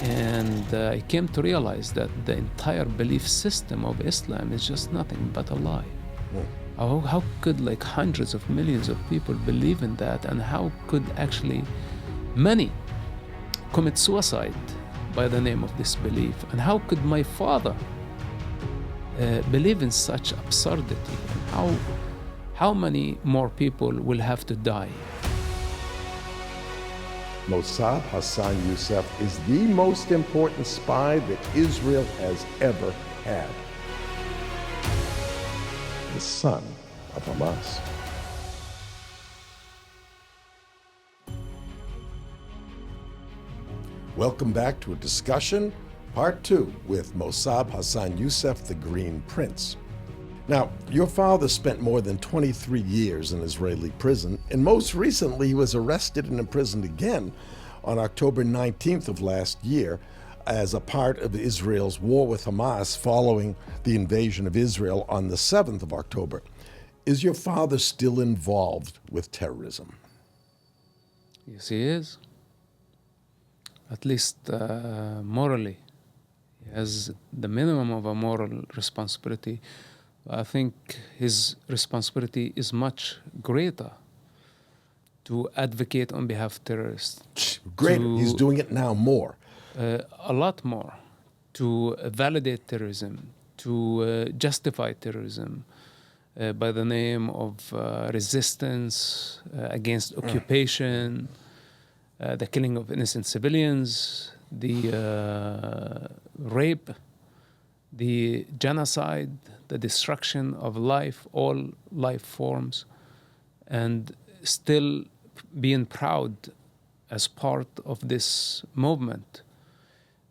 And I came to realize that the entire belief system of Islam is just nothing but a lie. How could like hundreds of millions of people believe in that, and how could actually many commit suicide by the name of this belief? And how could my father believe in such absurdity? And how many more people will have to die? Mosab Hassan Yousef is the most important spy that Israel has ever had. The son of Hamas. Welcome back to a discussion, part 2, with Mosab Hassan Yousef, the Green Prince. Now, your father spent more than 23 years in Israeli prison, and most recently he was arrested and imprisoned again on October 19th of last year as a part of Israel's war with Hamas following the invasion of Israel on the 7th of October. Is your father still involved with terrorism? Yes, he is. At least morally. He has the minimum of a moral responsibility. I think his responsibility is much greater to advocate on behalf of terrorists. Greater. He's doing it now more. A lot more. To validate terrorism, to justify terrorism by the name of resistance against occupation, the killing of innocent civilians, the rape, the genocide, the destruction of life, all life forms, and still being proud as part of this movement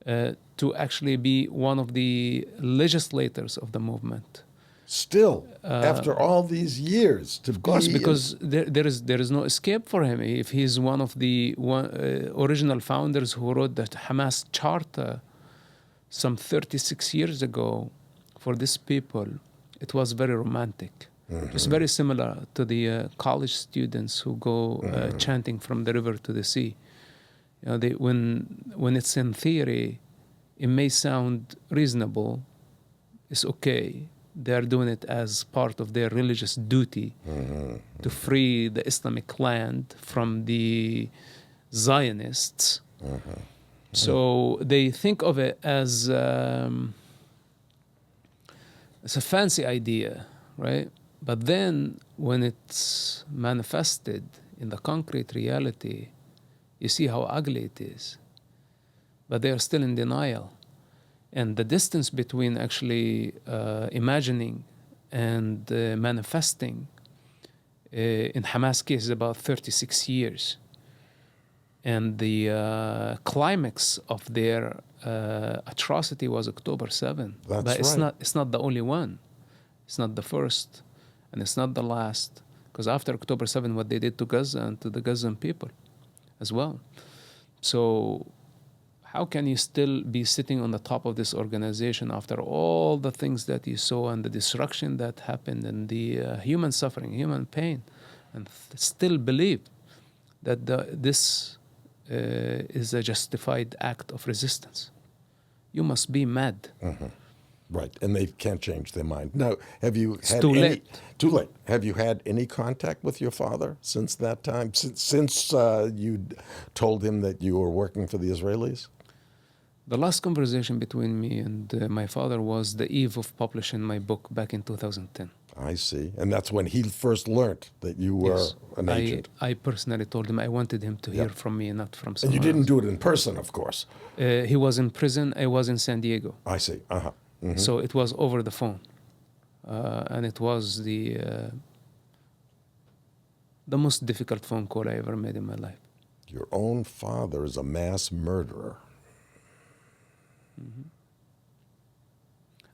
to actually be one of the legislators of the movement. Still, after all these years, of course, because there is no escape for him. If he's one of the original founders who wrote the Hamas Charter some 36 years ago for these people, it was very romantic. It's very similar to the college students who go chanting from the river to the sea. You know, when it's in theory, it may sound reasonable. It's okay. They are doing it as part of their religious duty to free the Islamic land from the Zionists. So they think of it as a fancy idea, right? But then when it's manifested in the concrete reality, you see how ugly it is. But they are still in denial. And the distance between actually imagining and manifesting in Hamas case is about 36 years. And the climax of their atrocity was October 7. But it's not the only one. It's not the first, and it's not the last. Because after October 7, what they did to Gaza and to the Gazan people as well. So how can you still be sitting on the top of this organization after all the things that you saw and the destruction that happened and the human suffering, human pain, and still believe that this is a justified act of resistance? You must be mad. Right, and they can't change their mind. Now, have you had too late. Too late. Have you had any contact with your father since that time? Since you told him that you were working for the Israelis? The last conversation between me and my father was the eve of publishing my book back in 2010. I see. And that's when he first learned that you were an agent. I personally told him I wanted him to hear from me, not from someone And you didn't else. do it in person, of course. He was in prison. I was in San Diego. I see. So it was over the phone. And it was the most difficult phone call I ever made in my life. Your own father is a mass murderer.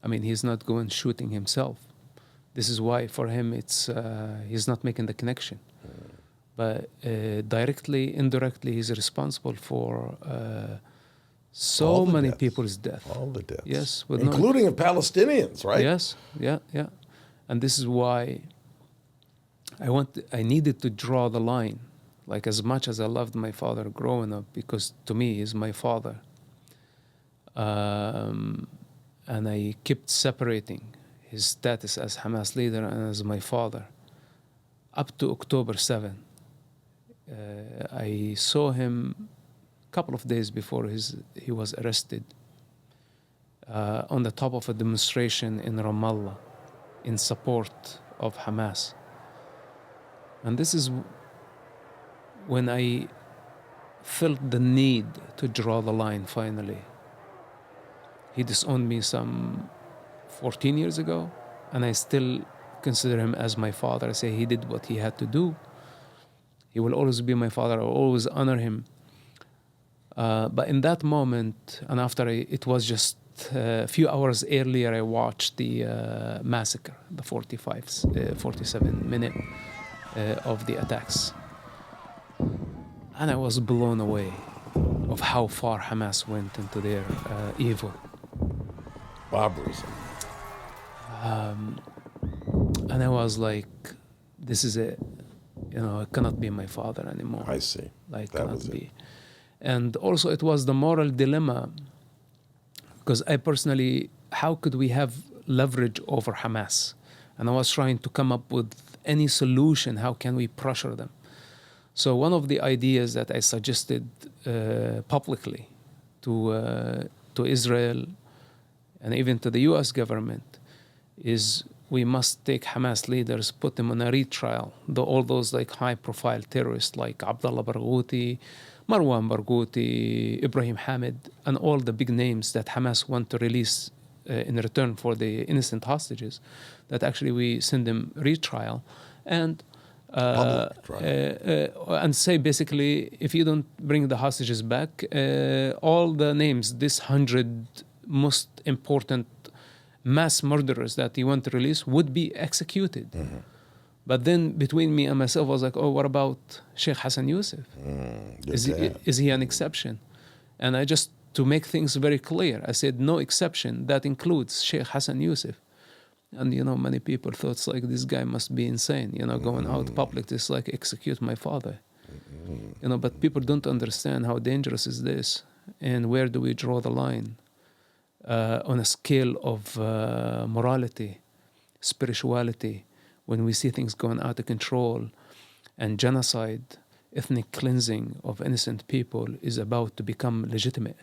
I mean, he's not going shooting himself. This is why for him it's he's not making the connection. But directly, indirectly, he's responsible for so many deaths. People's death. All the deaths. Yes. Including of Palestinians, right? Yes, yeah. And this is why I needed to draw the line. Like, as much as I loved my father growing up, because to me he's my father, And I kept separating his status as Hamas leader and as my father up to October 7. I saw him a couple of days before he was arrested on the top of a demonstration in Ramallah in support of Hamas. And this is when I felt the need to draw the line finally. He disowned me some 14 years ago, and I still consider him as my father. I say he did what he had to do. He will always be my father. I will always honor him. But in that moment, and after it was just a few hours earlier, I watched the massacre, the 47-minute of the attacks. And I was blown away of how far Hamas went into their evil. Barbarism. And I was like, this is it. It cannot be my father anymore. I see. Like, That cannot was be. it. And also it was the moral dilemma, because I personally, how could we have leverage over Hamas? And I was trying to come up with any solution. How can we pressure them? So one of the ideas that I suggested publicly to Israel and even to the U.S. government is we must take Hamas leaders, put them on a retrial. All those like high-profile terrorists like Abdullah Barghouti, Marwan Barghouti, Ibrahim Hamid, and all the big names that Hamas want to release in return for the innocent hostages, that actually we send them retrial and and say basically, if you don't bring the hostages back, all the names, this 100 most important mass murderers that you want to release would be executed. Mm-hmm. But then between me and myself, I was like, what about Sheikh Hassan Yousef? Is he an exception? And I just, to make things very clear, I said, no exception. That includes Sheikh Hassan Yousef. And, many people thought it's like, this guy must be insane, going out public, it's like, execute my father. But people don't understand how dangerous is this and where do we draw the line on a scale of morality, spirituality, when we see things going out of control and genocide, ethnic cleansing of innocent people is about to become legitimate.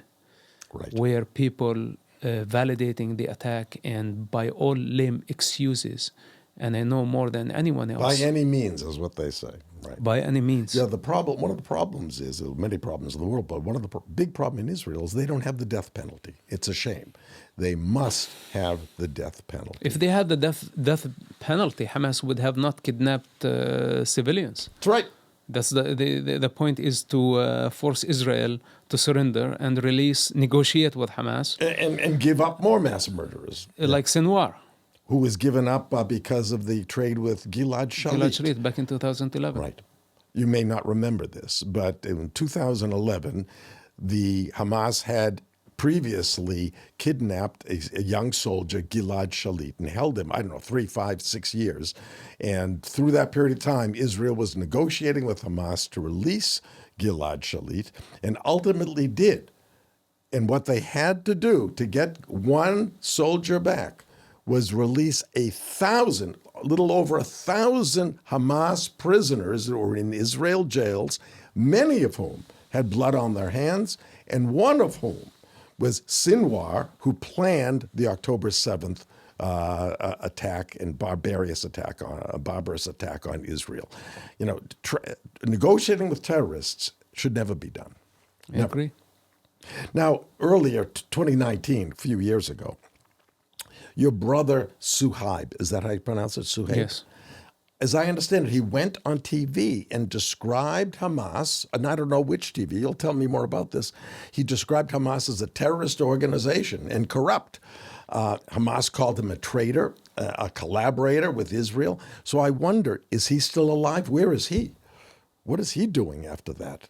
Right. Where people validating the attack and by all lame excuses, and I know more than anyone else. By any means is what they say. Right. By any means. Yeah, one of the problems is, there are many problems in the world, but one of the big problem in Israel is they don't have the death penalty. It's a shame. They must have the death penalty. If they had the death penalty, Hamas would have not kidnapped civilians. That's right. That's the point is to force Israel to surrender and negotiate with Hamas. And give up more mass murderers. Like Sinwar. Who was given up because of the trade with Gilad Shalit. Gilad Shalit back in 2011. Right. You may not remember this, but in 2011, the Hamas had previously kidnapped a young soldier, Gilad Shalit, and held him, 3, 5, 6 years. And through that period of time, Israel was negotiating with Hamas to release Gilad Shalit, and ultimately did. And what they had to do to get one soldier back was release a little over 1,000 Hamas prisoners that were in Israel jails, many of whom had blood on their hands, and one of whom was Sinwar, who planned the October 7th attack and barbarous attack on Israel. Negotiating with terrorists should never be done. I agree. Now, earlier, 2019, a few years ago, your brother Suhaib, is that how you pronounce it, Suhaib? Yes. As I understand it, he went on TV and described Hamas, and I don't know which TV, you'll tell me more about this. He described Hamas as a terrorist organization and corrupt. Hamas called him a traitor, a collaborator with Israel. So I wonder, is he still alive? Where is he? What is he doing after that?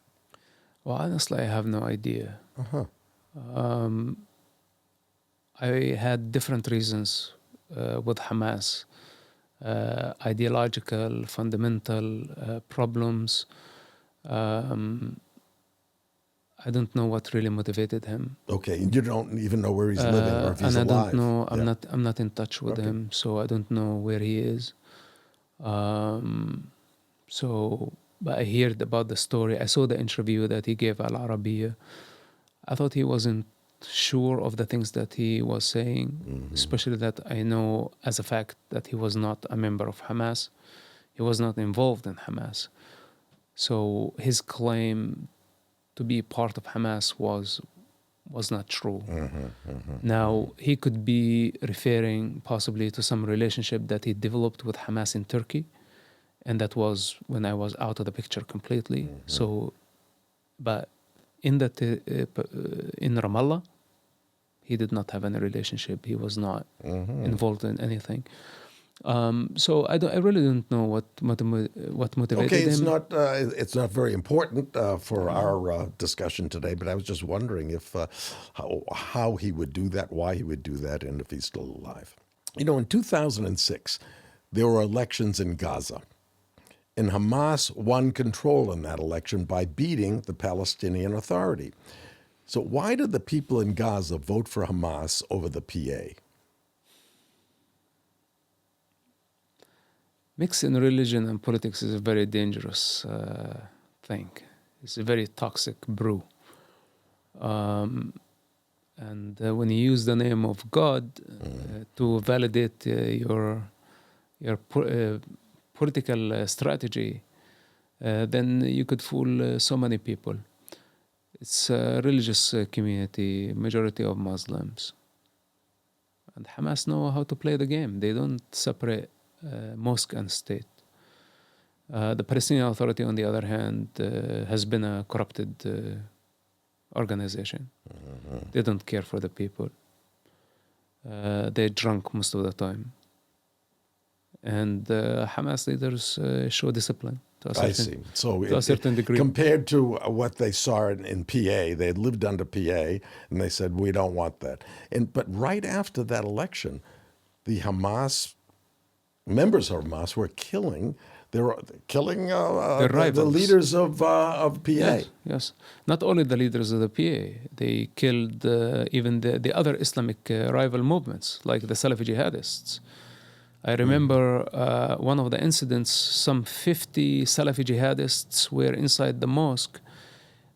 Well, honestly, I have no idea. Uh-huh. I had different reasons with Hamas. Ideological, fundamental problems. I don't know what really motivated him. Okay, and you don't even know where he's living or if he's and alive. I don't know. Yeah. I'm not in touch with Okay. him, so I don't know where he is. So, but I heard about the story. I saw the interview that he gave Al Arabiya. I thought he wasn't sure of the things that he was saying, especially that I know as a fact that he was not a member of Hamas. He was not involved in Hamas. So his claim to be part of Hamas was not true. Now, he could be referring possibly to some relationship that he developed with Hamas in Turkey, and that was when I was out of the picture completely. So, but in that in Ramallah, he did not have any relationship. He was not involved in anything. So I really don't know what motivated Okay, him. it's not very important for our discussion today, but I was just wondering if how he would do that, why he would do that, and if he's still alive. You know, in 2006, there were elections in Gaza, and Hamas won control in that election by beating the Palestinian Authority. So why did the people in Gaza vote for Hamas over the PA? Mixing religion and politics is a very dangerous thing. It's a very toxic brew. And when you use the name of God to validate your political strategy, then you could fool so many people. It's a religious community, majority of Muslims. And Hamas know how to play the game. They don't separate mosque and state. The Palestinian Authority, on the other hand, has been a corrupted organization. They don't care for the people. They're drunk most of the time. And Hamas leaders show discipline to a certain degree. Compared to what they saw in PA, they had lived under PA, and they said, we don't want that. But right after that election, the Hamas members of Hamas were killing the leaders of PA. Yes. Not only the leaders of the PA, they killed even the other Islamic rival movements, like the Salafi jihadists. I remember one of the incidents, some 50 Salafi jihadists were inside the mosque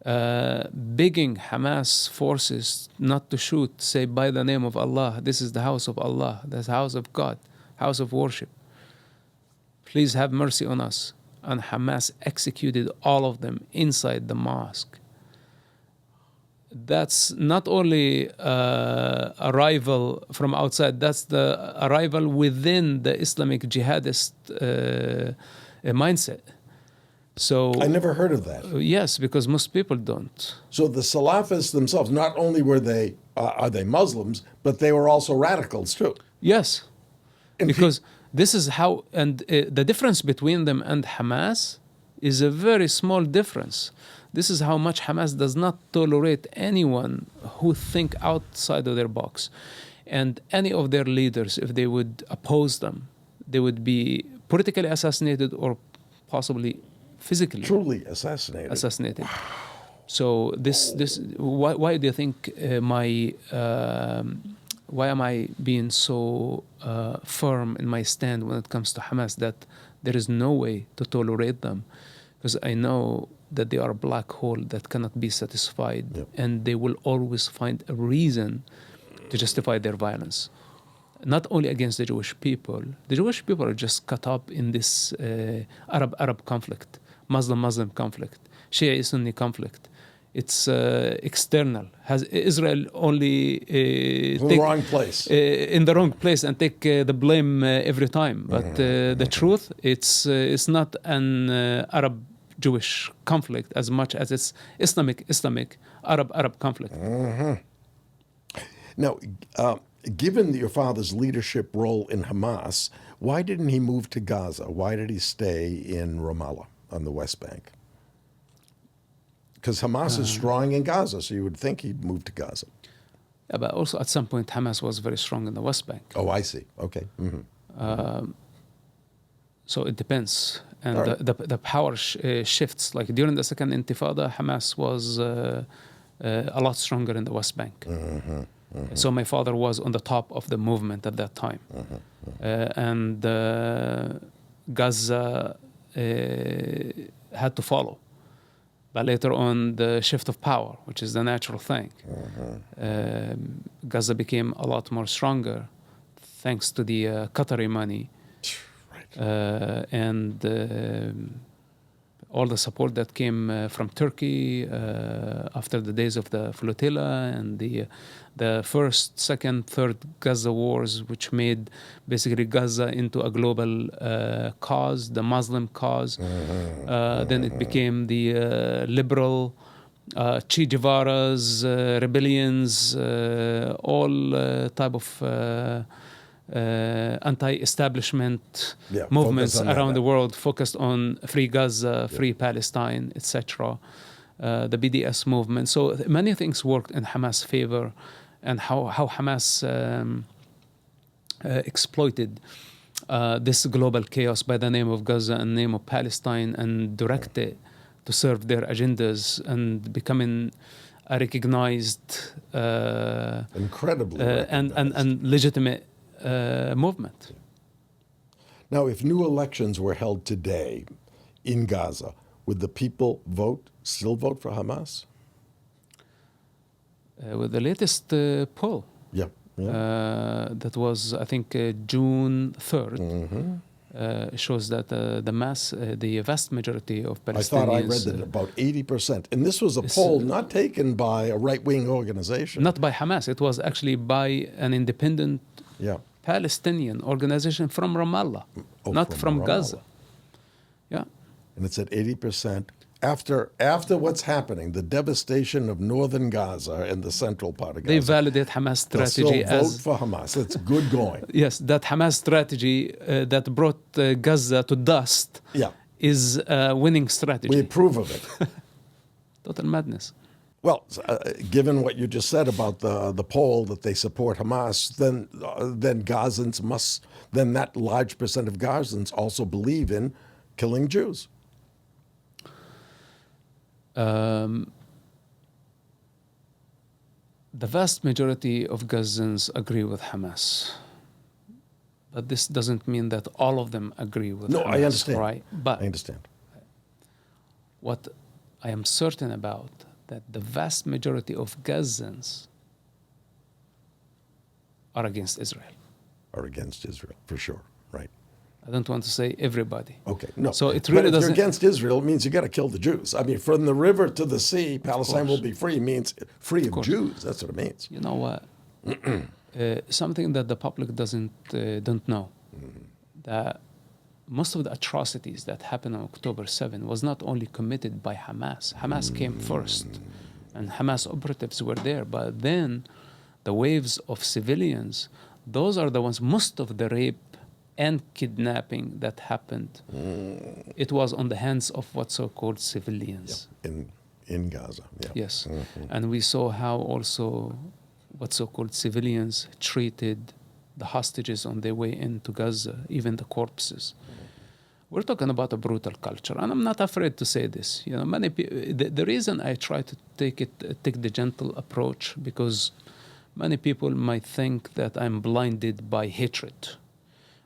begging Hamas forces not to shoot, say, by the name of Allah, this is the house of Allah, this house of God, house of worship. Please have mercy on us. And Hamas executed all of them inside the mosque. That's not only a rival from outside, that's the arrival within the Islamic jihadist mindset. So I never heard of that. Yes, because most people don't. So the Salafists themselves, not only were they are they Muslims, but they were also radicals too. Yes, because this is how, and the difference between them and Hamas is a very small difference. This is how much Hamas does not tolerate anyone who think outside of their box. And any of their leaders, if they would oppose them, they would be politically assassinated or possibly physically. Truly assassinated. Wow. So why do you think why am I being so firm in my stand when it comes to Hamas that there is no way to tolerate them? Because I know that they are a black hole that cannot be satisfied, and they will always find a reason to justify their violence. Not only against the Jewish people. The Jewish people are just caught up in this Arab conflict, Muslim conflict, Shia-Sunni conflict. It's external. Has Israel only in the wrong place? In the wrong place and take the blame every time. But the truth, it's not an Arab-Jewish conflict as much as it's Islamic Arab conflict. Now, given your father's leadership role in Hamas, why didn't he move to Gaza? Why did he stay in Ramallah on the West Bank? Because Hamas is strong in Gaza, so you would think he'd move to Gaza. Yeah, but also at some point Hamas was very strong in the West Bank. Oh, I see. Okay. So it depends. And Right. the power shifts. Like during the Second Intifada, Hamas was a lot stronger in the West Bank. So my father was on the top of the movement at that time. And Gaza had to follow. But later on, the shift of power, which is the natural thing, Gaza became a lot more stronger thanks to the Qatari money and all the support that came from Turkey after the days of the flotilla and the first, second, third Gaza wars, which made basically Gaza into a global cause, the Muslim cause. Then it became the liberal Che Guevara's rebellions, all type of anti-establishment movements around the world focused on free Gaza, free Palestine, etc. The BDS movement. So many things worked in Hamas' favor, and how Hamas exploited this global chaos by the name of Gaza and name of Palestine and direct it to serve their agendas and becoming a recognized incredibly and legitimate movement. Now, if new elections were held today in Gaza, would the people still vote for Hamas? With the latest poll, that was, I think, June 3rd, shows that the vast majority of Palestinians... I thought I read that about 80%. And this was a poll not taken by a right-wing organization. Not by Hamas. It was actually by an independent Palestinian organization from Ramallah, not from Ramallah. Gaza. Yeah. And it said 80%. After what's happening, the devastation of northern Gaza and the central part of Gaza, they validate Hamas strategy they'll still vote for Hamas. It's good going. Yes, that Hamas strategy that brought Gaza to dust is a winning strategy. We approve of it. Total madness. Well, given what you just said about the poll that they support Hamas, then Gazans then that large percent of Gazans also believe in killing Jews. The vast majority of Gazans agree with Hamas. But this doesn't mean that all of them agree with Hamas. No, I understand. Right? But I understand. What I am certain about, that the vast majority of Gazans are against Israel. Are against Israel, for sure, right. I don't want to say everybody. Okay, no. So it really but if doesn't... you're against Israel, it means you got to kill the Jews. I mean, from the river to the sea, Palestine will be free means free of Jews. That's what it means. You know what? Something that the public don't know. That most of the atrocities that happened on October 7 was not only committed by Hamas. Hamas came first, and Hamas operatives were there. But then the waves of civilians, those are the ones, most of the rape and kidnapping that happened, it was on the hands of what so-called civilians. In Gaza, Yes. And we saw how also what so-called civilians treated the hostages on their way into Gaza, even the corpses. We're talking about a brutal culture, and I'm not afraid to say this. You know, many the reason I try to take the gentle approach, because many people might think that I'm blinded by hatred.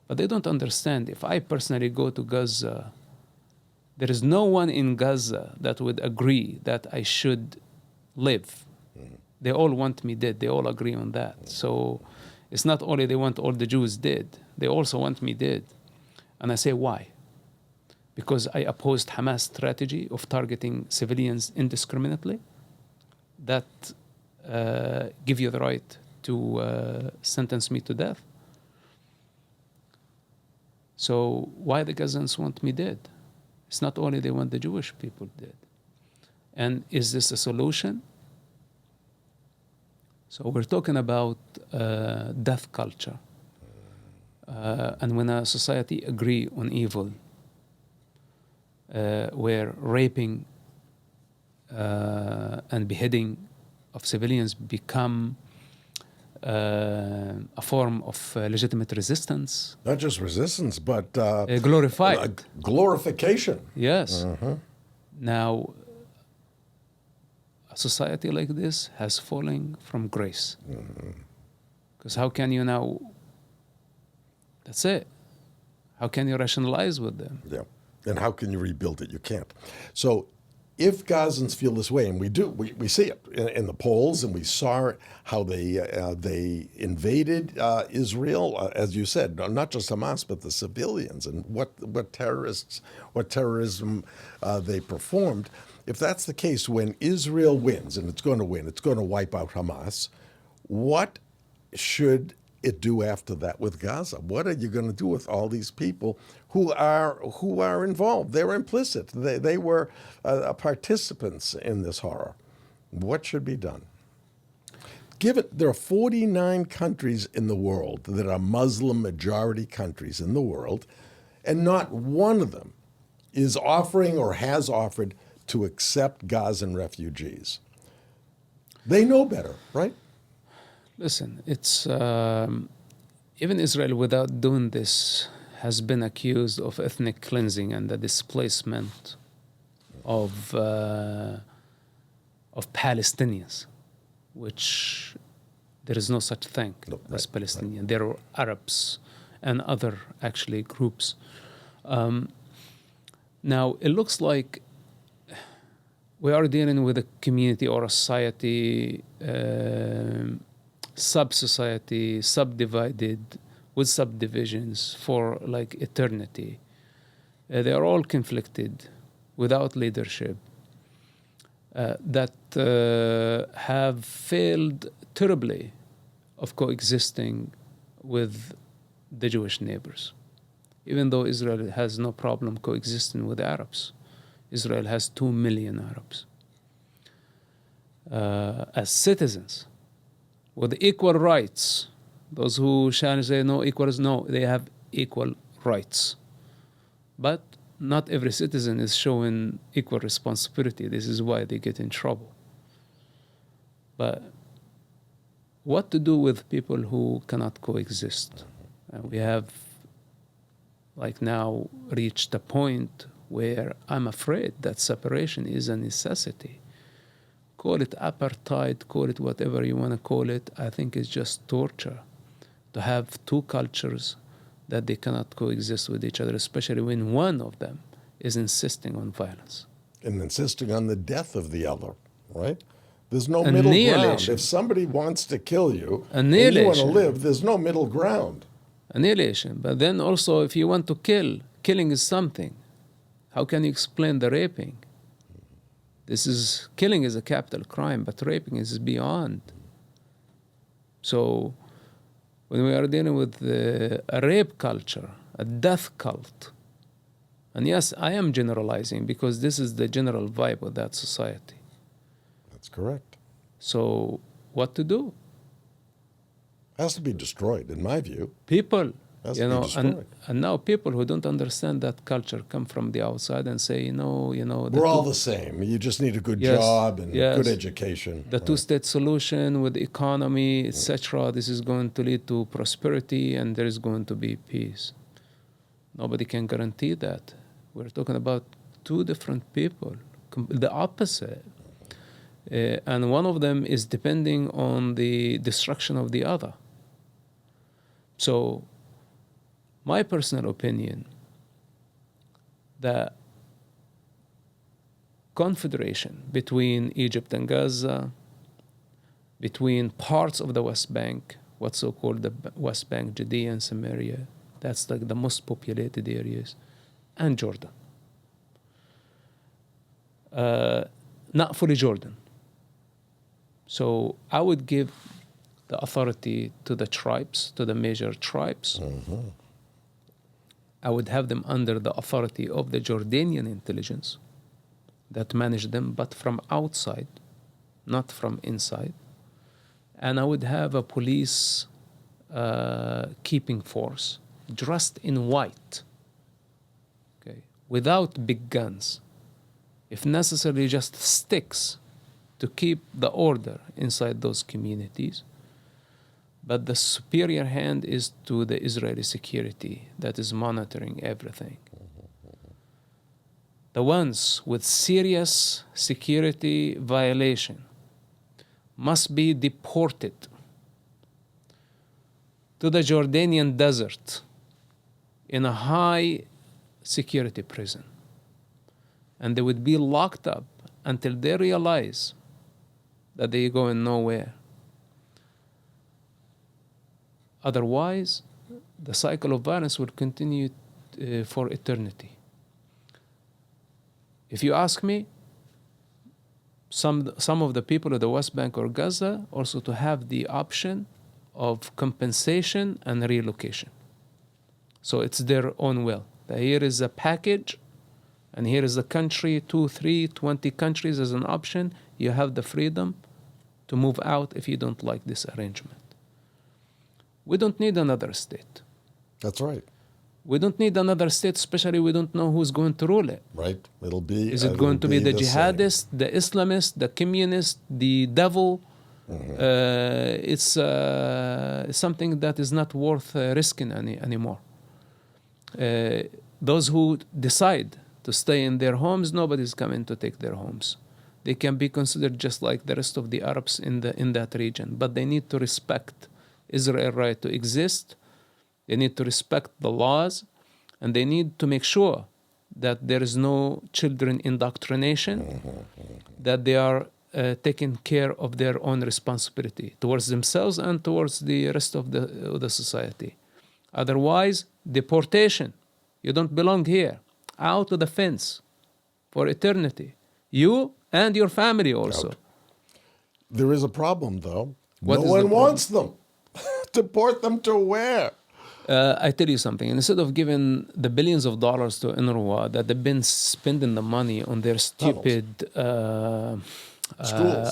But they don't understand. If I personally go to Gaza, there is no one in Gaza that would agree that I should live. They all want me dead. They all agree on that. So it's not only they want all the Jews dead, they also want me dead. And I say, why? Because I opposed Hamas' strategy of targeting civilians indiscriminately that give you the right to sentence me to death. So why the Gazans want me dead? It's not only they want the Jewish people dead. And is this a solution? So we're talking about death culture. And when a society agree on evil, where raping and beheading of civilians become a form of legitimate resistance. Not just resistance, but glorified. Glorification. Yes. Now, a a society like this has fallen from grace. Because how can you now, that's it. How can you rationalize with them? Yeah. And how can you rebuild it? You can't. So if Gazans feel this way, and we do, we see it in the polls, and we saw how they invaded Israel, as you said, not just Hamas, but the civilians, and what terrorism they performed. If that's the case, when Israel wins, and it's going to win, it's going to wipe out Hamas, what should it do after that with Gaza? What are you going to do with all these people who are involved? They're implicit. They were participants in this horror. What should be done? Given there are 49 countries in the world that are Muslim majority countries in the world, and not one of them is offering or has offered to accept Gazan refugees. They know better, right? Listen, it's even Israel, without doing this, has been accused of ethnic cleansing and the displacement of Palestinians, which there is no such thing as Palestinian. Right. There are Arabs and other actually groups. Now it looks like we are dealing with a community or a society. Sub-society, subdivided with subdivisions for like eternity. They are all conflicted without leadership that have failed terribly of coexisting with the Jewish neighbors. Even though Israel has no problem coexisting with Arabs. Israel has 2 million Arabs as citizens, with equal rights. Those who shall say no equals, no, they have equal rights. But not every citizen is showing equal responsibility. This is why they get in trouble. But what to do with people who cannot coexist? We have like now reached a point where I'm afraid that separation is a necessity. Call it apartheid, call it whatever you want to call it. I think it's just torture to have two cultures that they cannot coexist with each other, especially when one of them is insisting on violence. And insisting on the death of the other, right? There's no middle ground. If somebody wants to kill you and you want to live, there's no middle ground. Annihilation. But then also, if you want to kill, killing is something. How can you explain the raping? Killing is a capital crime, but raping is beyond. So when we are dealing with a rape culture, a death cult, and yes, I am generalizing because this is the general vibe of that society. That's correct. So what to do? Has to be destroyed, in my view. People, and now people who don't understand that culture come from the outside and say, we're all the same. You just need a good job and good education. The two-state solution with economy, etc. This is going to lead to prosperity, and there is going to be peace. Nobody can guarantee that. We're talking about two different people, the opposite. And one of them is depending on the destruction of the other. So my personal opinion, the confederation between Egypt and Gaza, between parts of the West Bank, what's so-called the West Bank, Judea and Samaria, that's like the most populated areas, and Jordan. Not fully Jordan. So I would give the authority to the tribes, to the major tribes. Mm-hmm. I would have them under the authority of the Jordanian intelligence that manage them, but from outside, not from inside. And I would have a police keeping force dressed in white, okay, without big guns, if necessary, just sticks to keep the order inside those communities. But the superior hand is to the Israeli security that is monitoring everything. The ones with serious security violation must be deported to the Jordanian desert in a high security prison. And they would be locked up until they realize that they are going nowhere. Otherwise, the cycle of violence will continue for eternity. If you ask me, some of the people of the West Bank or Gaza also to have the option of compensation and relocation. So it's their own will. Here is a package, and here is a country, 2, 3, 20 countries as an option. You have the freedom to move out if you don't like this arrangement. We don't need another state. That's right. We don't need another state, especially we don't know who's going to rule it. Right. It'll be. Is it going to be the jihadist, the Islamist, the communist, the devil? It's something that is not worth risking anymore. Those who decide to stay in their homes, nobody's coming to take their homes. They can be considered just like the rest of the Arabs in that region, but they need to respect Israel's right to exist. They need to respect the laws, and they need to make sure that there is no children indoctrination, that they are taking care of their own responsibility towards themselves and towards the rest of the society. Otherwise, deportation. You don't belong here. Out of the fence for eternity. You and your family also. Out. There is a problem, though. What no one wants them. Deport them to where? I tell you something. Instead of giving the billions of dollars to UNRWA that they've been spending the money on their stupid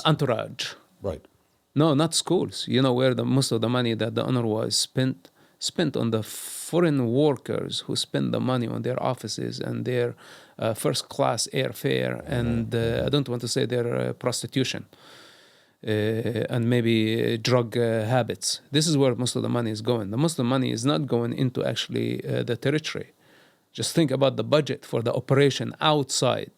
entourage. Right. No, not schools. You know where most of the money that the UNRWA is spent on the foreign workers who spend the money on their offices and their first-class airfare, and I don't want to say their prostitution. And maybe drug habits. This is where most of the money is going. Most of the money is not going into actually the territory. Just think about the budget for the operation outside.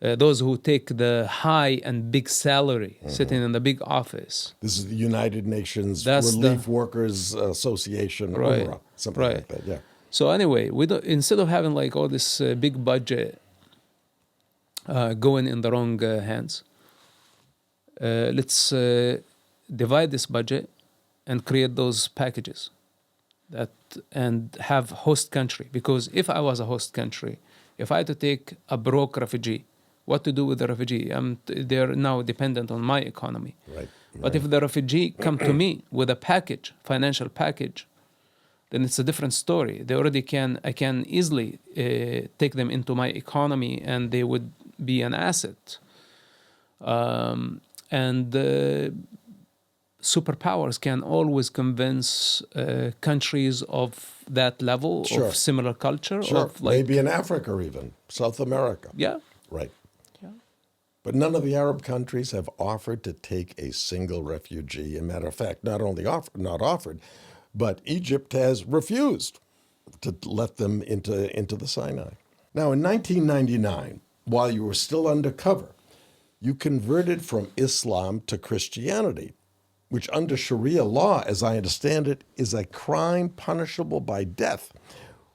Those who take the high and big salary, sitting in the big office. This is the United Nations Relief Workers Association, right, UNRWA, something right. like that. Yeah. So anyway, instead of having like all this big budget going in the wrong hands, let's divide this budget and create those packages and have host country. Because if I was a host country, if I had to take a broke refugee, what to do with the refugee? They're now dependent on my economy. Right. But if the refugee come to me with a package, financial package, then it's a different story. I can easily take them into my economy, and they would be an asset. And superpowers can always convince countries of that level, of similar culture. Sure, of like, maybe in Africa or even South America. Yeah. Right. Yeah. But none of the Arab countries have offered to take a single refugee. As a matter of fact, not only not offered, but Egypt has refused to let them into the Sinai. Now, in 1999, while you were still undercover, you converted from Islam to Christianity, which under Sharia law, as I understand it, is a crime punishable by death.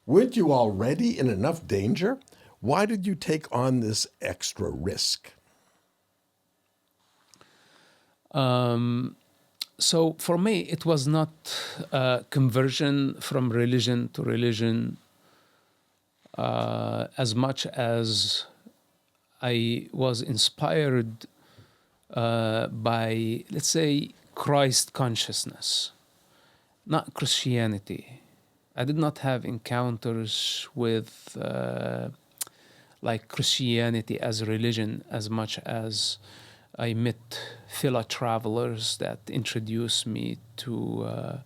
Weren't you already in enough danger? Why did you take on this extra risk? So for me, it was not conversion from religion to religion as much as I was inspired by, let's say, Christ consciousness, not Christianity. I did not have encounters with like Christianity as a religion as much as I met fellow travelers that introduced me to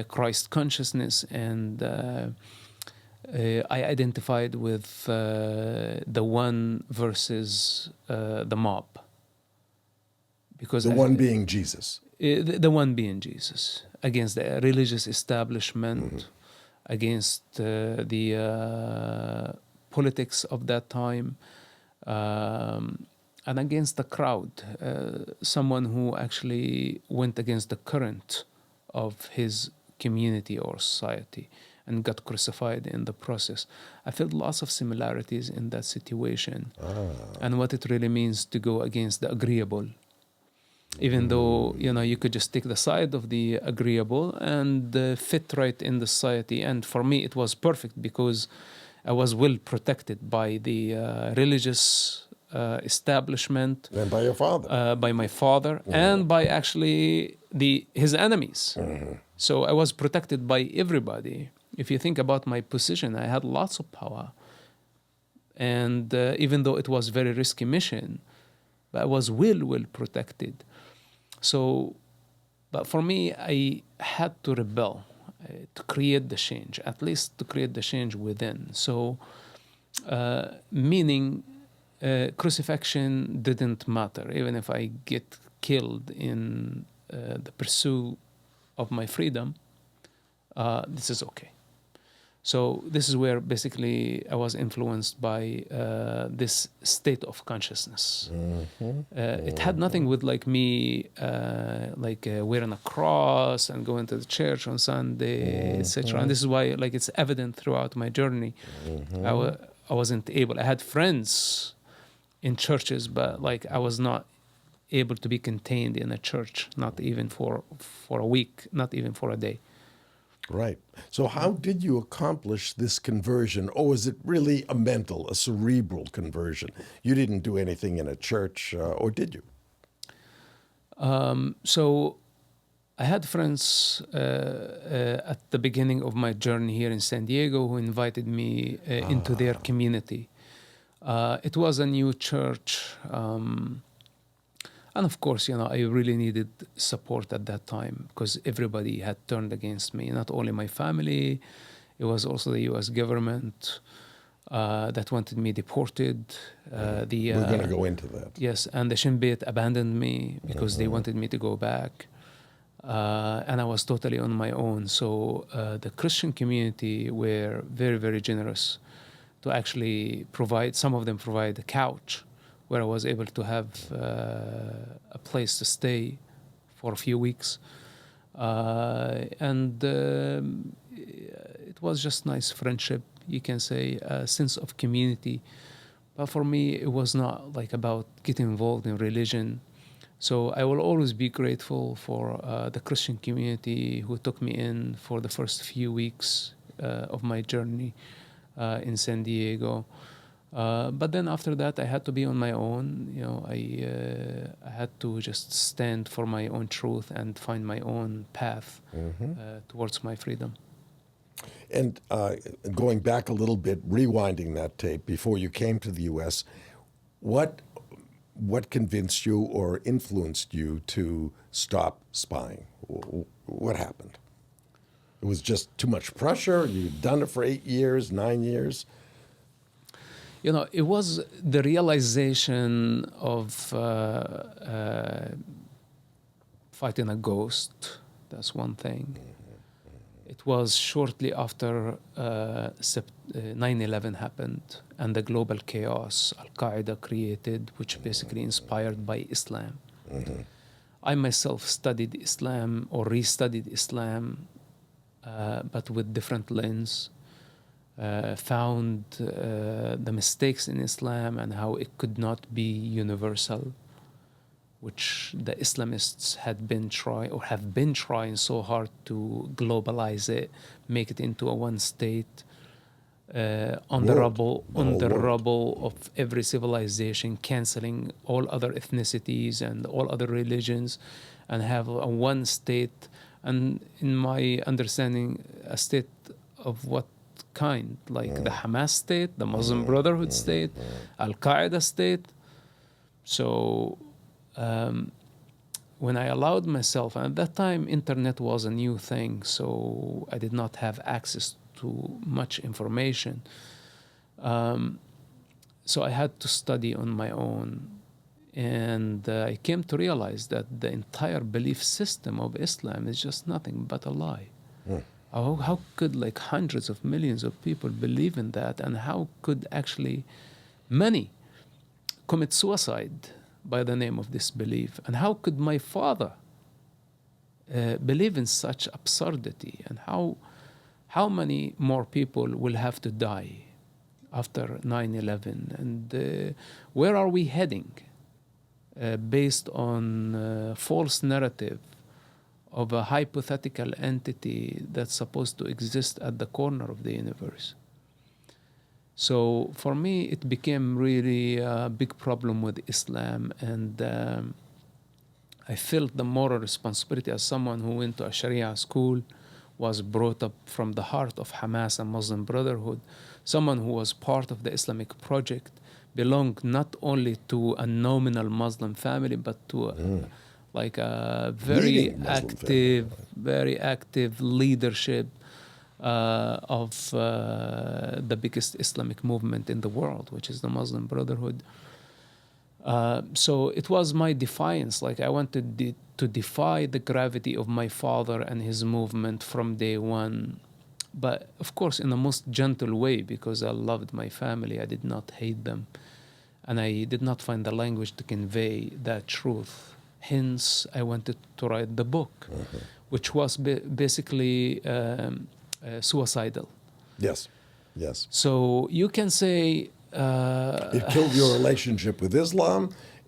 Christ consciousness, and I identified with the one versus the mob. Because the one being Jesus. The one being Jesus, against the religious establishment, against the politics of that time, and against the crowd, someone who actually went against the current of his community or society and got crucified in the process. I felt lots of similarities in that situation and what it really means to go against the agreeable. Even though, you could just take the side of the agreeable and fit right in the society. And for me, it was perfect because I was well protected by the religious establishment. And by your father. By my father and by actually his enemies. So I was protected by everybody. If you think about my position, I had lots of power. And even though it was a very risky mission, but I was well protected. So, but for me, I had to rebel to create the change, at least to create the change within. So, meaning crucifixion didn't matter. Even if I get killed in the pursuit of my freedom, this is okay. So this is where basically I was influenced by this state of consciousness. It had nothing with like me wearing a cross and going to the church on Sunday, etc. And this is why like it's evident throughout my journey. I wasn't able. I had friends in churches, but like I was not able to be contained in a church, not even for a week, not even for a day. Right. So how did you accomplish this conversion? Or was it really a mental, a cerebral conversion? You didn't do anything in a church, or did you? So I had friends at the beginning of my journey here in San Diego who invited me into their community. It was a new church. And of course, I really needed support at that time because everybody had turned against me. Not only my family, it was also the U.S. government that wanted me deported. We're going to go into that. Yes, and the Shin Bet abandoned me because they wanted me to go back. And I was totally on my own. So the Christian community were very, very generous to actually provide, some of them provide a couch where I was able to have a place to stay for a few weeks. And it was just nice friendship, you can say, a sense of community. But for me, it was not like about getting involved in religion. So I will always be grateful for the Christian community who took me in for the first few weeks of my journey in San Diego. But then after that, I had to be on my own. I had to just stand for my own truth and find my own path towards my freedom. And going back a little bit, rewinding that tape, before you came to the U.S., what convinced you or influenced you to stop spying? What happened? It was just too much pressure? You'd done it for 8 years, 9 years? It was the realization of fighting a ghost. That's one thing. It was shortly after 9/11 happened and the global chaos Al-Qaeda created, which basically inspired by Islam. I myself studied Islam or restudied Islam, but with different lens. Found the mistakes in Islam and how it could not be universal, which the Islamists have been trying so hard to globalize it, make it into a one state, on the rubble of every civilization, canceling all other ethnicities and all other religions, and have a one state. And in my understanding, a state of what kind, like the Hamas state, the Muslim Brotherhood state, Al-Qaeda state. So when I allowed myself, and at that time internet was a new thing, so I did not have access to much information. So I had to study on my own. And I came to realize that the entire belief system of Islam is just nothing but a lie. How could like hundreds of millions of people believe in that? And how could actually many commit suicide by the name of this belief. And how could my father believe in such absurdity? And how many more people will have to die after 9/11? And where are we heading based on false narrative of a hypothetical entity that's supposed to exist at the corner of the universe? So for me, it became really a big problem with Islam, and I felt the moral responsibility as someone who went to a Sharia school, was brought up from the heart of Hamas and Muslim Brotherhood, someone who was part of the Islamic project, belonged not only to a nominal Muslim family, but to like a very active leadership of the biggest Islamic movement in the world, which is the Muslim Brotherhood. So it was my defiance. Like I wanted to defy the gravity of my father and his movement from day one. But of course, in the most gentle way, because I loved my family. I did not hate them. And I did not find the language to convey that truth. Hence, I wanted to write the book, which was basically suicidal. Yes, yes. So you can say... it killed your relationship with Islam,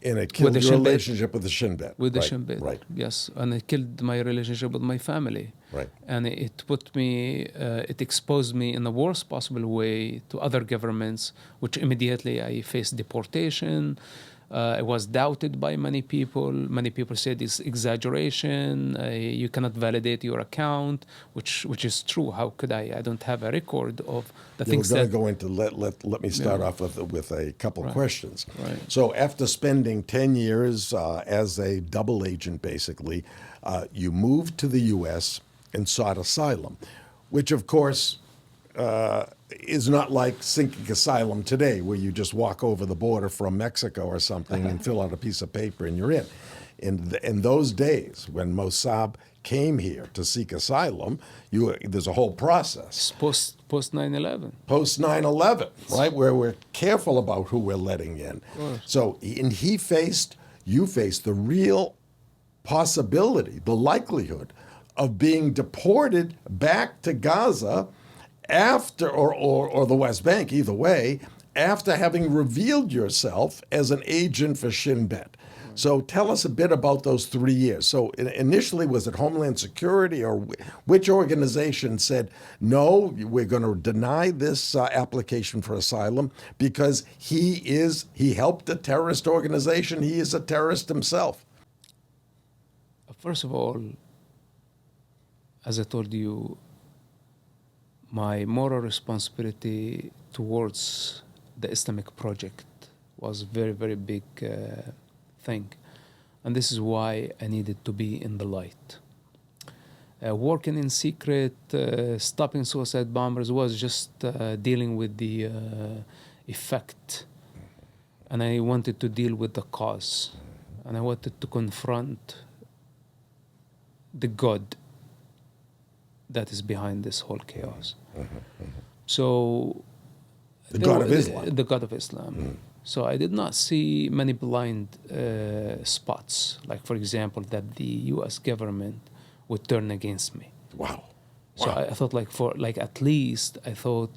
and it killed your relationship with the Shin Bet. With the Shin Bet, right. Yes. And it killed my relationship with my family. Right. And it put me, it exposed me in the worst possible way to other governments, which immediately I faced deportation. I was doubted by many people. Many people said it's exaggeration. You cannot validate your account, which is true. How could I? I don't have a record of the things that... We're going to go into, let me start off with a couple questions. Right. So after spending 10 years as a double agent, basically, you moved to the U.S. and sought asylum, which, of course, is not like seeking asylum today, where you just walk over the border from Mexico or something and fill out a piece of paper and you're in. In those days, when Mosab came here to seek asylum, there's a whole process. Post 9/11. Post 9/11, right, where we're careful about who we're letting in. So, and you faced the real possibility, the likelihood of being deported back to Gaza after, or the West Bank, either way, after having revealed yourself as an agent for Shin Bet. So tell us a bit about those 3 years. So initially, was it Homeland Security, or which organization said, no, we're going to deny this application for asylum because he helped a terrorist organization, he is a terrorist himself? First of all, as I told you, my moral responsibility towards the Islamic project was a very, very big thing. And this is why I needed to be in the light. Working in secret, stopping suicide bombers was just dealing with the effect. And I wanted to deal with the cause. And I wanted to confront the God that is behind this whole chaos. So the God of Islam. The God of Islam. So I did not see many blind spots, like, for example, that the U.S. government would turn against me. Wow. So I thought, at least, I thought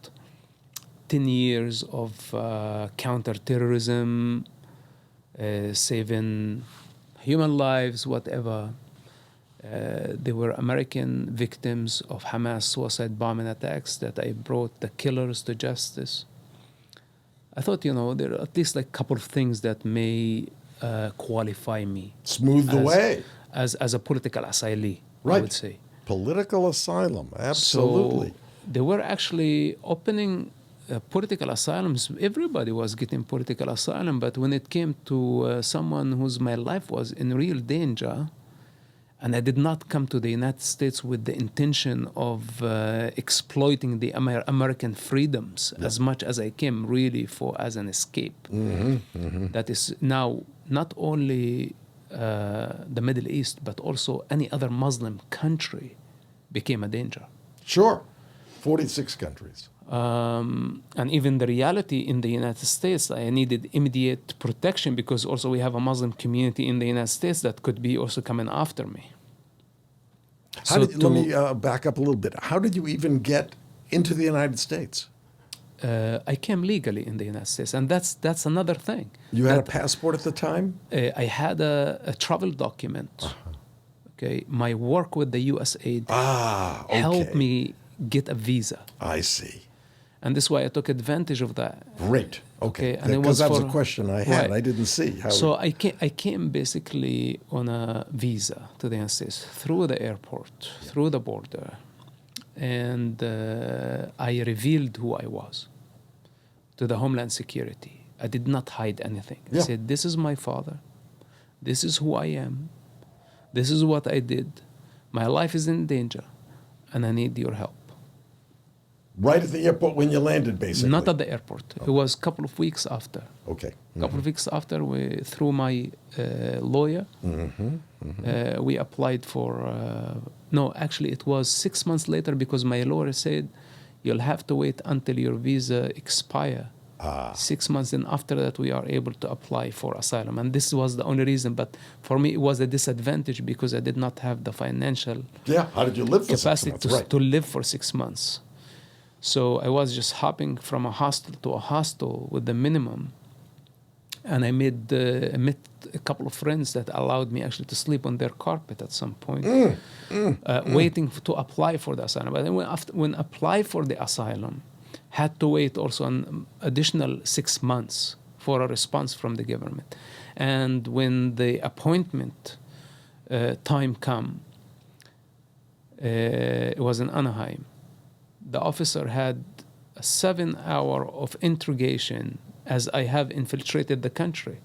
10 years of counterterrorism, saving human lives, whatever. They were American victims of Hamas suicide bombing attacks that I brought the killers to justice. I thought, there are at least a couple of things that may qualify me. Smooth the way. As a political asylee, right. I would say. Political asylum, absolutely. So they were actually opening political asylums. Everybody was getting political asylum, but when it came to someone whose my life was in real danger, and I did not come to the United States with the intention of exploiting the American freedoms as much as I came really as an escape. That is now not only the Middle East, but also any other Muslim country became a danger. Sure. 46 countries. And even the reality in the United States, I needed immediate protection because also we have a Muslim community in the United States that could be also coming after me. Let me back up a little bit. How did you even get into the United States? I came legally in the United States, and that's another thing. You had a passport at the time? I had a travel document. Okay, my work with the USAID helped me get a visa. I see. And this is why I took advantage of that. Great. Okay. And because that was a question I had. Right. I didn't see. So I came basically on a visa to the United States through the airport, through the border. And I revealed who I was to the Homeland Security. I did not hide anything. I said, this is my father. This is who I am. This is what I did. My life is in danger, and I need your help. Right at the airport when you landed, basically? Not at the airport. It was a couple of weeks after. Okay. A couple of weeks after, through my lawyer, we applied for... no, actually, it was 6 months later because my lawyer said, you'll have to wait until your visa expire. 6 months, and after that, we are able to apply for asylum. And this was the only reason. But for me, it was a disadvantage because I did not have the financial how did you live for capacity 6 months? to live for 6 months. So I was just hopping from a hostel to a hostel with the minimum. And I met a couple of friends that allowed me actually to sleep on their carpet at some point, waiting to apply for the asylum. But then when apply for the asylum, had to wait also an additional 6 months for a response from the government. And when the appointment time come, it was in Anaheim. The officer had a 7 hour of interrogation as I have infiltrated the country.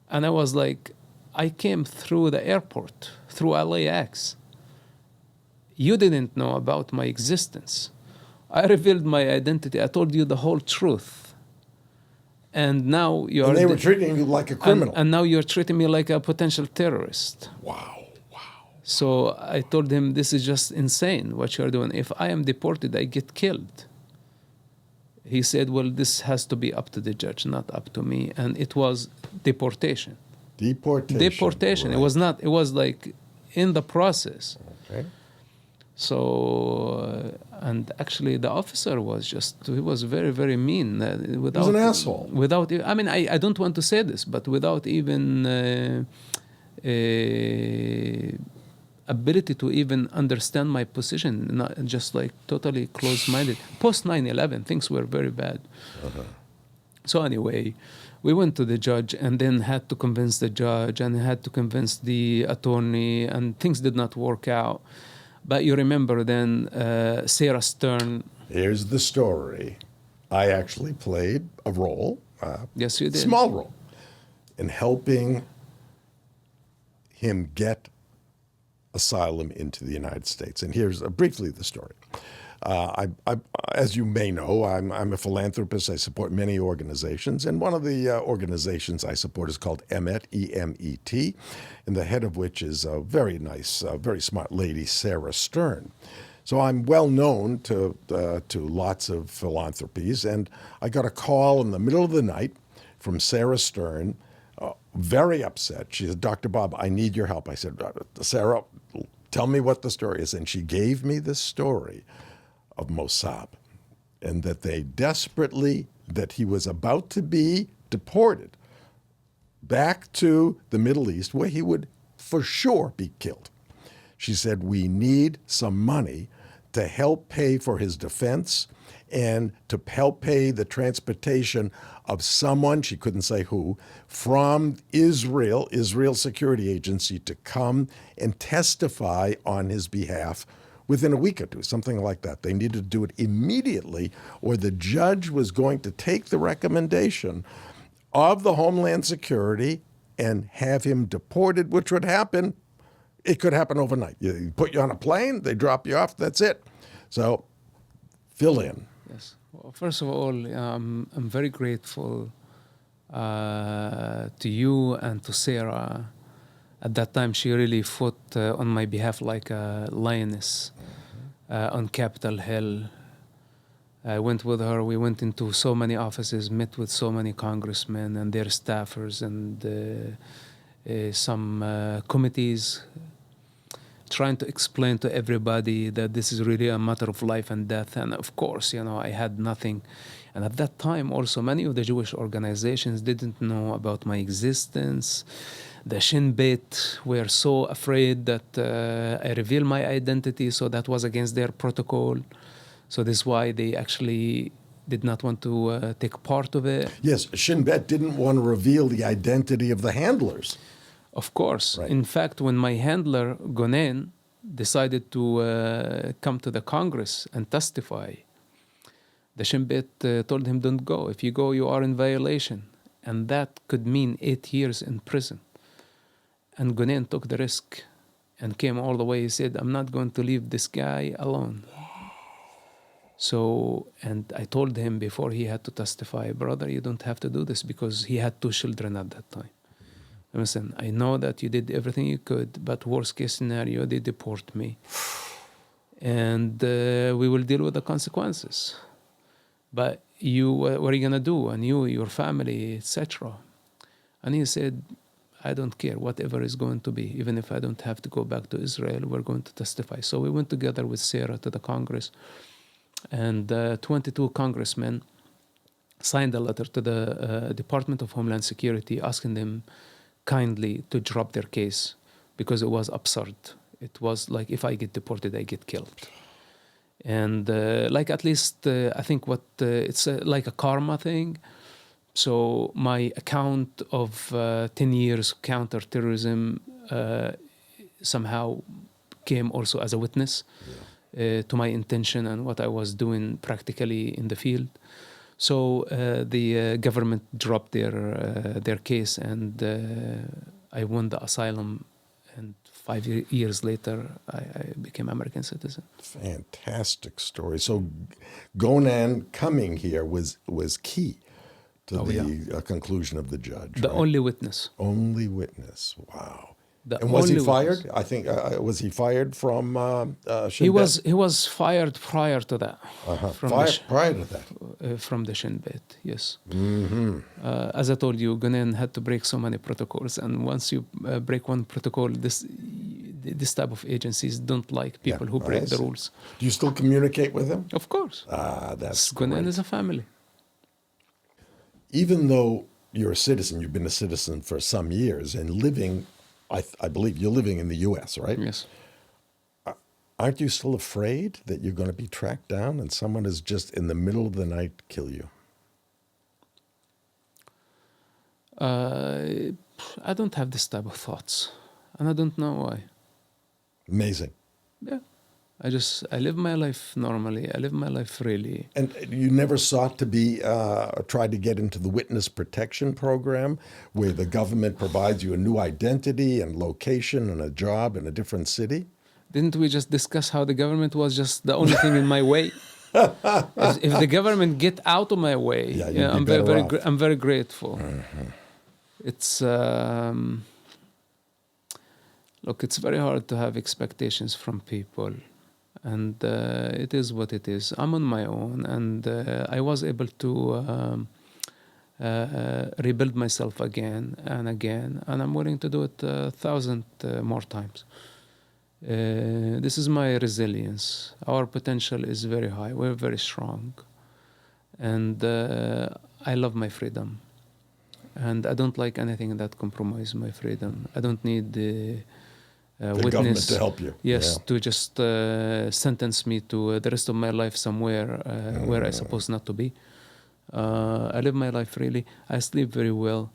And I was like, I came through the airport, through LAX. You didn't know about my existence. I revealed my identity. I told you the whole truth. And now you're... And they were treating you like a criminal. And now you're treating me like a potential terrorist. Wow. So I told him, this is just insane what you're doing. If I am deported, I get killed. He said, well, this has to be up to the judge, not up to me. And it was deportation. Deportation. Right. It was like in the process. Okay. So, and actually the officer he was very, very mean. He was an asshole. I don't want to say this, but without even ability to even understand my position, not just like totally closed-minded. Post 9/11, things were very bad. So anyway, we went to the judge and then had to convince the judge and had to convince the attorney, and things did not work out. But you remember then Sarah Stern. Here's the story. I actually played a role. Yes, you did. Small role in helping him get asylum into the United States. And here's briefly the story. As you may know, I'm a philanthropist. I support many organizations, and one of the organizations I support is called EMET, E-M-E-T, and the head of which is a very nice, very smart lady, Sarah Stern. So I'm well known to lots of philanthropies, and I got a call in the middle of the night from Sarah Stern, very upset. She said, Dr. Bob, I need your help. I said, Sarah, tell me what the story is. And she gave me this story of Mosab, and that that he was about to be deported back to the Middle East, where he would for sure be killed. She said, we need some money to help pay for his defense and to help pay the transportation of someone, she couldn't say who, from Israel Security Agency to come and testify on his behalf within a week or two, something like that. They needed to do it immediately, or the judge was going to take the recommendation of the Homeland Security and have him deported, which would happen. It could happen overnight. You put you on a plane, they drop you off, that's it. So fill in. Yes. Well, first of all, I'm very grateful to you and to Sarah. At that time, she really fought on my behalf like a lioness. on Capitol Hill. I went with her. We went into so many offices, met with so many congressmen and their staffers and some committees, trying to explain to everybody that this is really a matter of life and death. And of course, you know, I had nothing. And at that time, also, many of the Jewish organizations didn't know about my existence. The Shin Bet were so afraid that I reveal my identity, so that was against their protocol. So this is why they actually did not want to take part of it. Yes, Shin Bet didn't want to reveal the identity of the handlers. Of course. Right. In fact, when my handler, Gonen, decided to come to the Congress and testify, the Shin Bet told him, don't go. If you go, you are in violation. And that could mean 8 years in prison. And Gonen took the risk and came all the way. He said, I'm not going to leave this guy alone. So, and I told him before he had to testify, brother, you don't have to do this, because he had 2 children at that time. Listen, I know that you did everything you could, but worst case scenario, they deport me. And we will deal with the consequences. But you, what are you going to do? And you, your family, etc. And he said, I don't care, whatever is going to be. Even if I don't have to go back to Israel, we're going to testify. So we went together with Sarah to the Congress. And 22 congressmen signed a letter to the Department of Homeland Security asking them kindly to drop their case, because it was absurd. It was like, if I get deported, I get killed. And like, at least I think it's like a karma thing. So my account of 10 years counterterrorism somehow came also as a witness to my intention and what I was doing practically in the field. So the government dropped their case, and I won the asylum. And 5 years later, I became American citizen. Fantastic story. So Gonan coming here was key to the conclusion of the judge. The right? only witness. Only witness. Wow. And was he fired? Witness. I think was he fired from Shin Bet? He was fired prior to that. Prior to that. From the Shin Bet, yes. Mm-hmm. As I told you, Gonen had to break so many protocols, and once you break one protocol, this type of agencies don't like people who break the rules. Do you still communicate with him? Of course. That's Gonen great. is a family. Even though you're a citizen, you've been a citizen for some years, and living, I believe you're living in the U.S., right? Yes. Aren't you still afraid that you're going to be tracked down and someone is just in the middle of the night kill you? I don't have this type of thoughts, and I don't know why. Amazing. Yeah. I live my life normally. I live my life freely. And you never sought to be, try to get into the witness protection program where the government provides you a new identity and location and a job in a different city? Didn't we just discuss how the government was just the only thing in my way? If the government get out of my way, I'm very grateful. Mm-hmm. It's look, it's very hard to have expectations from people. And it is what it is. I'm on my own, and I was able to rebuild myself again and again, and I'm willing to do it 1,000 more times. This is my resilience. Our potential is very high. We're very strong. And I love my freedom. And I don't like anything that compromises my freedom. I don't need the witness, government to help you. Yes, to just sentence me to the rest of my life somewhere where I'm supposed not to be. I live my life freely. I sleep very well.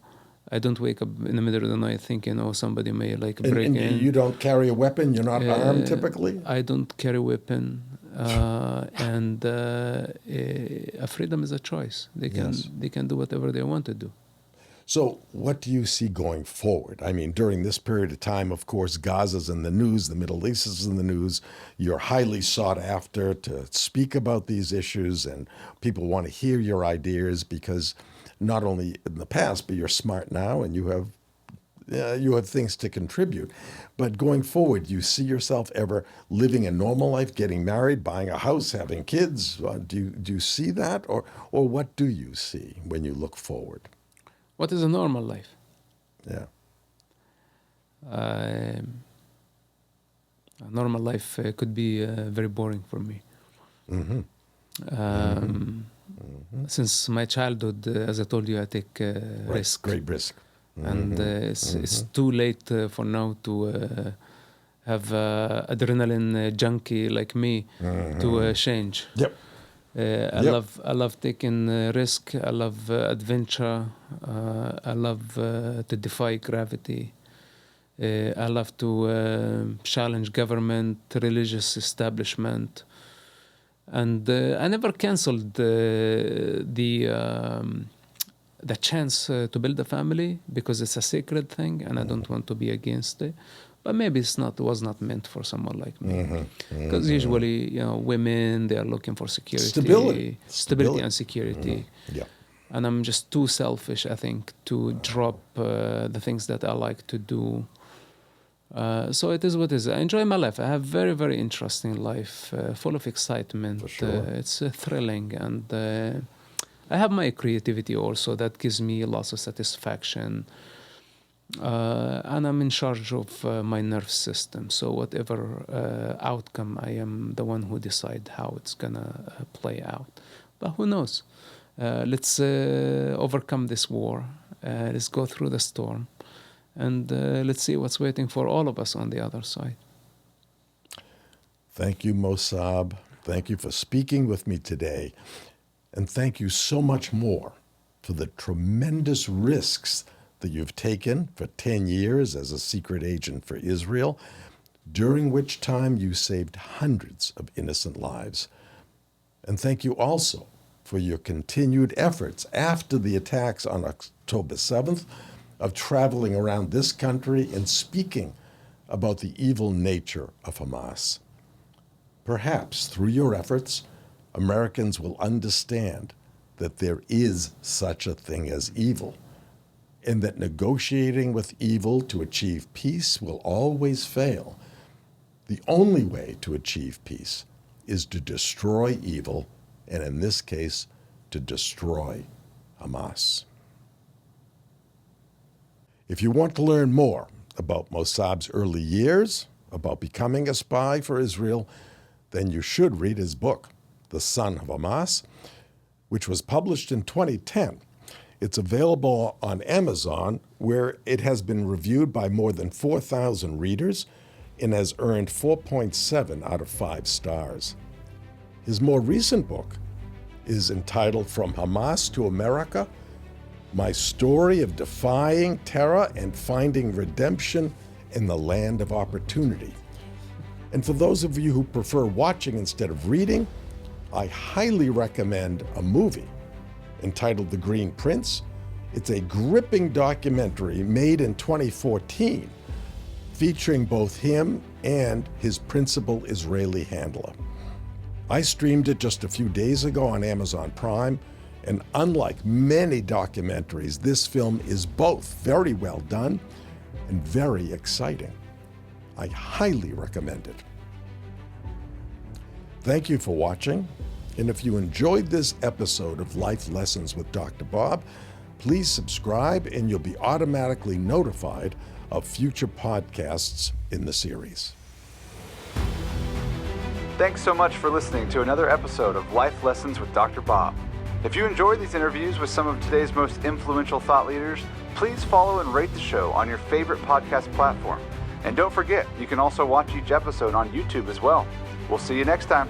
I don't wake up in the middle of the night thinking, oh, somebody may break in. And you don't carry a weapon? You're not armed typically? I don't carry a weapon. And freedom is a choice. They can do whatever they want to do. So what do you see going forward? I mean, during this period of time, of course, Gaza's in the news, the Middle East is in the news. You're highly sought after to speak about these issues, and people want to hear your ideas because not only in the past, but you're smart now and you have you have things to contribute. But going forward, you see yourself ever living a normal life, getting married, buying a house, having kids? Do you see that? Or what do you see when you look forward? What is a normal life? Yeah. A normal life could be very boring for me. Since my childhood, as I told you, I take risk. Great risk. And it's too late for now to have adrenaline junkie like me to change. Yep. I love taking risk. I love adventure. I love to defy gravity. I love to challenge government, religious establishment. And I never canceled the chance to build a family because it's a sacred thing and I don't want to be against it. But maybe it was not meant for someone like me. Because usually, women, they are looking for security. Stability and security. Yeah. And I'm just too selfish, I think, to drop the things that I like to do. So it is what it is. I enjoy my life. I have very, very interesting life, full of excitement. For sure. It's thrilling. And I have my creativity also that gives me lots of satisfaction. And I'm in charge of my nerve system. So whatever outcome, I am the one who decides how it's going to play out. But who knows? Let's overcome this war. Let's go through the storm. And let's see what's waiting for all of us on the other side. Thank you, Mosab. Thank you for speaking with me today. And thank you so much more for the tremendous risks that you've taken for 10 years as a secret agent for Israel, during which time you saved hundreds of innocent lives. And thank you also for your continued efforts after the attacks on October 7th of traveling around this country and speaking about the evil nature of Hamas. Perhaps through your efforts, Americans will understand that there is such a thing as evil, and that negotiating with evil to achieve peace will always fail. The only way to achieve peace is to destroy evil, and in this case, to destroy Hamas. If you want to learn more about Mosab's early years, about becoming a spy for Israel, then you should read his book, The Son of Hamas, which was published in 2010. It's available on Amazon, where it has been reviewed by more than 4,000 readers and has earned 4.7 out of 5 stars. His more recent book is entitled From Hamas to America, My Story of Defying Terror and Finding Redemption in the Land of Opportunity. And for those of you who prefer watching instead of reading, I highly recommend a movie entitled The Green Prince. It's a gripping documentary made in 2014 featuring both him and his principal Israeli handler. I streamed it just a few days ago on Amazon Prime, and unlike many documentaries, this film is both very well done and very exciting. I highly recommend it. Thank you for watching. And if you enjoyed this episode of Life Lessons with Dr. Bob, please subscribe and you'll be automatically notified of future podcasts in the series. Thanks so much for listening to another episode of Life Lessons with Dr. Bob. If you enjoyed these interviews with some of today's most influential thought leaders, please follow and rate the show on your favorite podcast platform. And don't forget, you can also watch each episode on YouTube as well. We'll see you next time.